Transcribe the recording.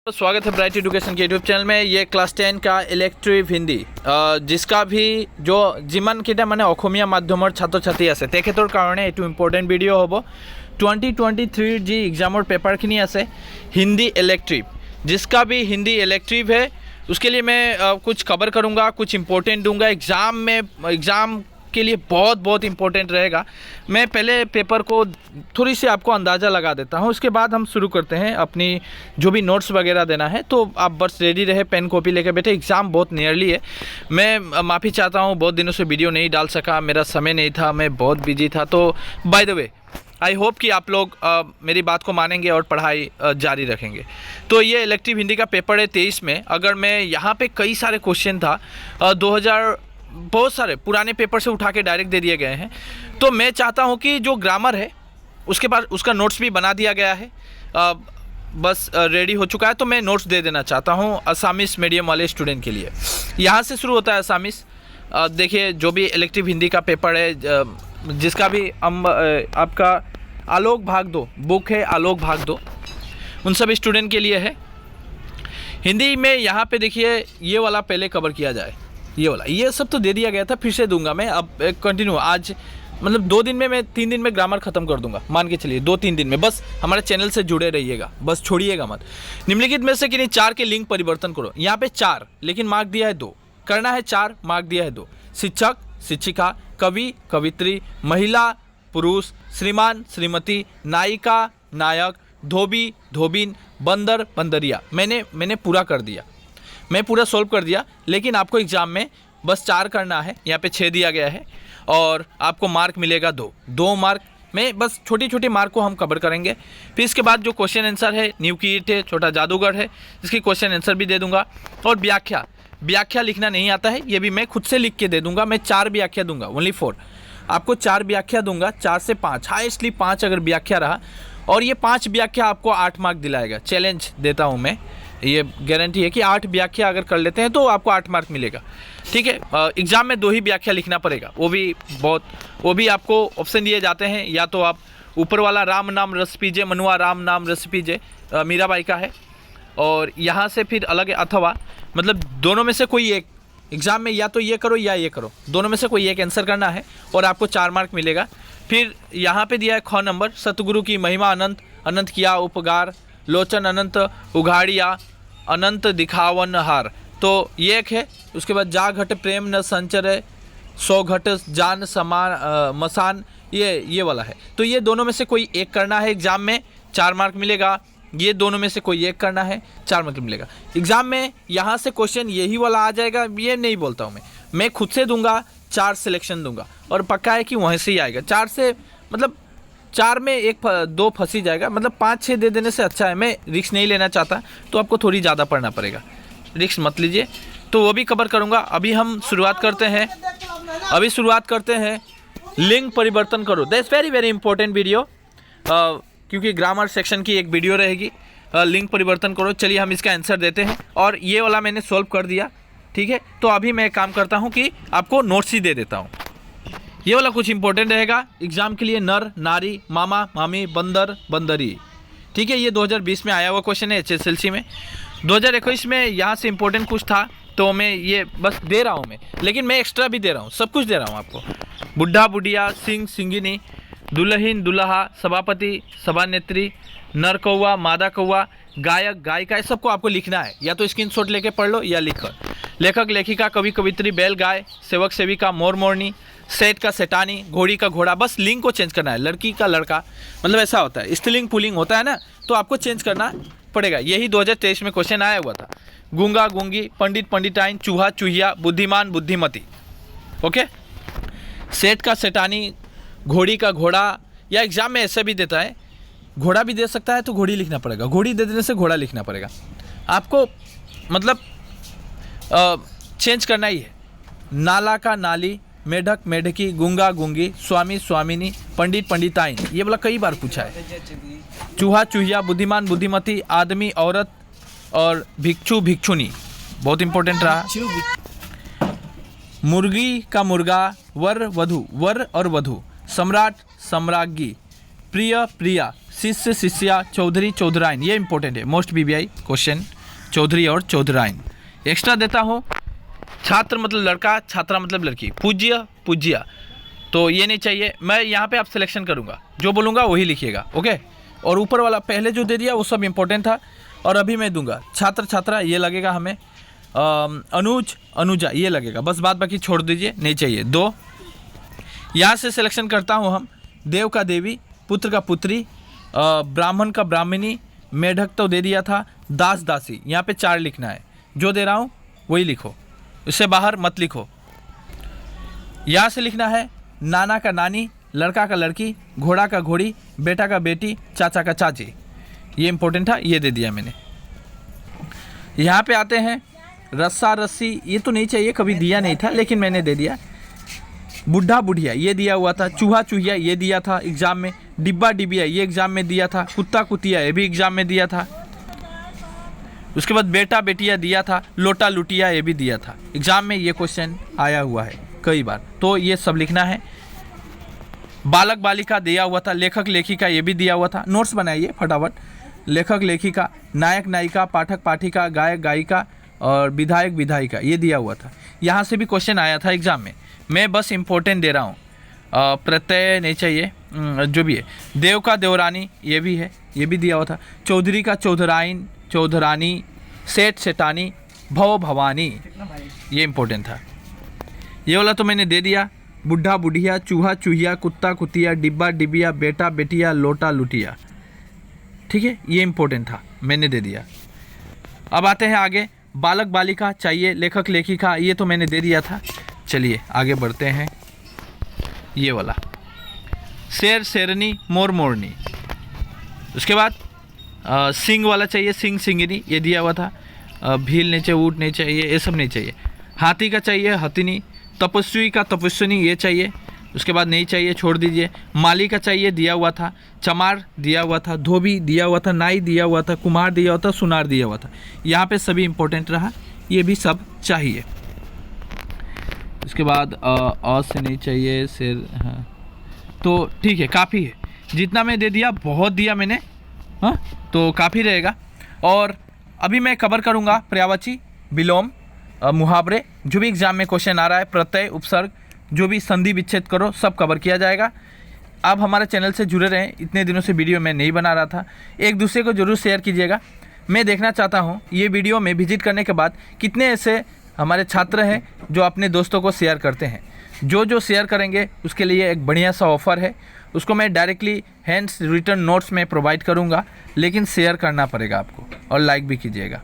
तो स्वागत है ब्राइट एजुकेशन के यूट्यूब चैनल में। ये क्लास 10 का इलेक्ट्रिव हिंदी जिसका भी जो जिमान केटा माने অসমীয়া মাধ্যমৰ ছাত্ৰ ছাত্ৰী আছে তেখেতৰ কাৰণে এটো ইম্পৰ্টেণ্ট ভিডিঅ' হ'ব। 2023 जी एग्जामर पेपर खिनी আছে हिंदी इलेक्ट्रिव, जिसका भी हिंदी इलेक्ट्रिव है उसके लिए मैं कुछ कवर करूँगा, कुछ इम्पोर्टेंट दूंगा। एग्ज़ाम के लिए बहुत इंपॉर्टेंट रहेगा। मैं पहले पेपर को थोड़ी सी आपको अंदाज़ा लगा देता हूँ, उसके बाद हम शुरू करते हैं अपनी जो भी नोट्स वगैरह देना है। तो आप बस रेडी रहे, पेन कॉपी लेकर बैठे। एग्ज़ाम बहुत नियरली है। मैं माफ़ी चाहता हूँ, बहुत दिनों से वीडियो नहीं डाल सका, मेरा समय नहीं था, मैं बहुत बिजी था। तो by the way I hope कि आप लोग मेरी बात को मानेंगे और पढ़ाई जारी रखेंगे। तो ये इलेक्टिव हिंदी का पेपर है 23 में। अगर मैं यहाँ पे कई सारे क्वेश्चन था 2000 बहुत सारे पुराने पेपर से उठा के डायरेक्ट दे दिए गए हैं। तो मैं चाहता हूँ कि जो ग्रामर है उसके बाद उसका नोट्स भी बना दिया गया है, बस रेडी हो चुका है। तो मैं नोट्स दे देना चाहता हूँ असामीस मीडियम वाले स्टूडेंट के लिए। यहाँ से शुरू होता है असामीस। देखिए, जो भी इलेक्टिव हिंदी का पेपर है, जिसका भी आपका आलोक भाग 2 बुक है, आलोक भाग 2 उन सब स्टूडेंट के लिए है। हिंदी में यहाँ पे देखिए, ये वाला पहले कवर किया जाए। ये वाला, ये सब तो दे दिया गया था, फिर से दूंगा मैं। अब कंटिन्यू आज मतलब 2 दिन में, मैं 3 दिन में ग्रामर खत्म कर दूंगा, मान के चलिए 2-3 दिन में। बस हमारे चैनल से जुड़े रहिएगा, बस छोड़िएगा मत। निम्नलिखित में से किन्हीं 4 के लिंक परिवर्तन करो। यहाँ पे 4 लेकिन मार्क दिया है 2, करना है 4, मार्क दिया है 2। शिक्षक, शिक्षिका, कवि, कवित्री, महिला, पुरुष, श्रीमान, श्रीमती, नायिका, नायक, धोबी, धोबिन, बंदर, बंदरिया। मैंने पूरा कर दिया, मैं पूरा सॉल्व कर दिया। लेकिन आपको एग्ज़ाम में बस 4 करना है। यहाँ पे 6 दिया गया है और आपको मार्क मिलेगा 2 मार्क में। बस छोटी छोटी मार्क को हम कवर करेंगे। फिर इसके बाद जो क्वेश्चन आंसर है, न्यू किट है, छोटा जादूगर है, इसकी क्वेश्चन आंसर भी दे दूंगा। और व्याख्या लिखना नहीं आता है, ये भी मैं खुद से लिख के दे दूंगा। मैं 4 व्याख्या दूंगा, ओनली 4। आपको 4 व्याख्या दूंगा, 4 से 5, हाईएस्टली 5 अगर व्याख्या रहा। और ये 5 व्याख्या आपको 8 मार्क दिलाएगा। चैलेंज देता हूँ मैं, ये गारंटी है कि 8 व्याख्या अगर कर लेते हैं तो आपको 8 मार्क मिलेगा। ठीक है। एग्ज़ाम में 2 ही व्याख्या लिखना पड़ेगा, वो भी आपको ऑप्शन दिए जाते हैं। या तो आप ऊपर वाला राम नाम रस पीजे मनुआ राम नाम रस पीजे मीराबाई का है, और यहाँ से फिर अलग है, अथवा मतलब दोनों में से कोई एक। एग्ज़ाम में या तो ये करो या ये करो, दोनों में से कोई एक आंसर करना है और आपको 4 मार्क मिलेगा। फिर यहाँ पे दिया है ख नंबर, सतगुरु की महिमा अनंत, अनंत किया उपकार, लोचन अनंत उघाड़िया, अनंत दिखावन हार। तो ये एक है। उसके बाद जा घट प्रेम न संचरे, 100 घट जान समान मसान, ये वाला है। तो ये दोनों में से कोई एक करना है, एग्ज़ाम में 4 मार्क मिलेगा। ये दोनों में से कोई एक करना है, 4 मार्क मिलेगा। एग्ज़ाम में यहाँ से क्वेश्चन यही वाला आ जाएगा, ये नहीं बोलता हूँ मैं खुद से दूंगा, 4 सिलेक्शन दूंगा और पक्का है कि वहीं से ही आएगा। 4 से मतलब 4 में 1-2 फंसी जाएगा, मतलब 5-6 दे देने से अच्छा है। मैं रिस्क नहीं लेना चाहता, तो आपको थोड़ी ज़्यादा पढ़ना पड़ेगा, रिस्क मत लीजिए। तो वो भी कवर करूँगा। अभी हम शुरुआत करते हैं लिंग परिवर्तन करो। दैट्स वेरी इंपॉर्टेंट वीडियो, क्योंकि ग्रामर सेक्शन की एक वीडियो रहेगी। लिंग परिवर्तन करो। चलिए हम इसका आंसर देते हैं, और ये वाला मैंने सॉल्व कर दिया। ठीक है। तो अभी मैं काम करता हूँ कि आपको नोट्स ही दे देता हूँ। ये वाला कुछ इंपॉर्टेंट रहेगा एग्जाम के लिए। नर, नारी, मामा, मामी, बंदर, बंदरी। ठीक है। ये 2020 में आया हुआ क्वेश्चन है HSLC में। 2021 में यहाँ से इंपॉर्टेंट कुछ था, तो मैं ये बस दे रहा हूँ मैं, लेकिन मैं एक्स्ट्रा भी दे रहा हूँ, सब कुछ दे रहा हूँ आपको। बुढ़ा बुढ़िया, सिंह सिंगिनी, दुल्हन दुल्हा, सभापति सभानेत्री, नर कौवा, मादा कौवा, गायक गायिका, सबको आपको लिखना है। या तो स्क्रीनशॉट लेके पढ़ लो या लिखो। लेखक लेखिका, कवि कवित्री, बैल गाय, सेवक सेविका, मोर मोरनी, सेठ का सेठानी, घोड़ी का घोड़ा। बस लिंग को चेंज करना है। लड़की का लड़का, मतलब ऐसा होता है, स्त्रीलिंग पुल्लिंग होता है ना, तो आपको चेंज करना पड़ेगा। यही 2023 में क्वेश्चन आया हुआ था। गूंगा गूंगी, पंडित पंडिताइन, चूहा चूहिया, बुद्धिमान बुद्धिमती। ओके। सेठ का सेठानी, घोड़ी का घोड़ा, या एग्जाम में ऐसे भी देता है, घोड़ा भी दे सकता है तो घोड़ी लिखना पड़ेगा, घोड़ी दे देने से घोड़ा लिखना पड़ेगा आपको। मतलब चेंज करना ही है। नाला का नाली, मेढक मेढकी, गूंगा गूंगी, स्वामी स्वामिनी, पंडित पंडिताइन, ये वाला कई बार पूछा है। चूहा चूहिया, बुद्धिमान बुद्धिमती, आदमी औरत, और भिक्षु भिक्षुनी, बहुत इंपॉर्टेंट रहा। मुर्गी का मुर्गा, वर वधु, वर और वधु, सम्राट सम्राज्ञी, प्रिय प्रिया, शिष्य शिष्या, चौधरी चौधराइन, ये इंपॉर्टेंट है, मोस्ट बीबीआई क्वेश्चन, चौधरी और चौधराइन। एक्स्ट्रा देता हूँ, छात्र मतलब लड़का, छात्रा मतलब लड़की, पूज्य पूज्या, तो ये नहीं चाहिए। मैं यहाँ पे आप सिलेक्शन करूँगा, जो बोलूँगा वही लिखिएगा, ओके। और ऊपर वाला पहले जो दे दिया वो सब इंपॉर्टेंट था, और अभी मैं दूंगा छात्र छात्रा, ये लगेगा हमें, अनुज अनुजा ये लगेगा, बस बात बाकी छोड़ दीजिए, नहीं चाहिए। 2 यहाँ से सिलेक्शन करता हूँ हम, देव का देवी, पुत्र का पुत्री, ब्राह्मण का ब्राह्मणी, मेढक तो दे दिया था, दास दासी, यहाँ पे 4 लिखना है, जो दे रहा हूँ वही लिखो, इससे बाहर मत लिखो। यहाँ से लिखना है नाना का नानी, लड़का का लड़की, घोड़ा का घोड़ी, बेटा का बेटी, चाचा का चाची, ये इंपॉर्टेंट था, ये दे दिया मैंने। यहाँ पे आते हैं रस्सा रस्सी, ये तो नहीं चाहिए, कभी दिया नहीं था लेकिन मैंने दे दिया। बुढ़ा बुढ़िया ये दिया हुआ था, चूहा चूहिया ये दिया था एग्जाम में, डिब्बा डिबिया ये एग्जाम में दिया था, कुत्ता कुतिया ये भी एग्जाम में दिया था। उसके बाद बेटा बेटिया दिया था, लोटा लुटिया ये भी दिया था, एग्जाम में ये क्वेश्चन आया हुआ है कई बार, तो ये सब लिखना है। बालक बालिका दिया हुआ था, लेखक लेखिका ये भी दिया हुआ था, नोट्स बनाइए फटाफट। लेखक लेखिका, नायक नायिका, पाठक पाठिका, गायक गायिका और विधायक विधायिका ये दिया हुआ था। यहाँ से भी क्वेश्चन आया था एग्जाम में, मैं बस इम्पोर्टेंट दे रहा हूँ। प्रत्यय नहीं चाहिए, जो भी है। देव का देवरानी ये भी है, ये भी दिया हुआ था। चौधरी का चौधराइन चौधरानी, सेठ सेठानी, भव भवानी ये इम्पोर्टेंट था। ये वाला तो मैंने दे दिया, बुढ़ा बुढ़िया, चूहा चूहिया, कुत्ता कुतिया, डिब्बा डिबिया, बेटा बेटिया, लोटा लुटिया, ठीक है, ये इम्पोर्टेंट था, मैंने दे दिया। अब आते हैं आगे, बालक बालिका चाहिए, लेखक लेखिका ये तो मैंने दे दिया था। चलिए आगे बढ़ते हैं, ये वाला शेर शेरनी, मोर मोरनी। उसके बाद सिंह वाला चाहिए, सिंह सिंगनी ये दिया हुआ था। भील नहीं चाहिए, ऊँट नहीं चाहिए, ये सब नहीं चाहिए। हाथी का चाहिए, हथिनी। तपस्वी का तपस्विनी ये चाहिए, उसके बाद नहीं चाहिए, छोड़ दीजिए। माली का चाहिए, दिया हुआ था। चमार दिया हुआ था, धोबी दिया हुआ था, नाई दिया हुआ था, कुम्हार दिया हुआ था, सुनार दिया हुआ था। यहाँ पे सभी इंपॉर्टेंट रहा, ये भी सब चाहिए। उसके बाद अ से नहीं चाहिए, शेर, हाँ तो ठीक है, काफ़ी है, जितना मैं दे दिया बहुत दिया मैंने, हाँ तो काफ़ी रहेगा। और अभी मैं कवर करूँगा पर्यायवाची, विलोम, मुहावरे, जो भी एग्जाम में क्वेश्चन आ रहा है, प्रत्यय उपसर्ग, जो भी संधि विच्छेद करो सब कवर किया जाएगा। आप हमारे चैनल से जुड़े रहें, इतने दिनों से वीडियो मैं नहीं बना रहा था, एक दूसरे को ज़रूर शेयर कीजिएगा। मैं देखना चाहता हूँ ये वीडियो में विजिट करने के बाद कितने ऐसे हमारे छात्र हैं जो अपने दोस्तों को शेयर करते हैं। जो शेयर करेंगे उसके लिए एक बढ़िया सा ऑफ़र है, उसको मैं डायरेक्टली हैंड्स रिटन नोट्स में प्रोवाइड करूँगा, लेकिन शेयर करना पड़ेगा आपको और लाइक भी कीजिएगा।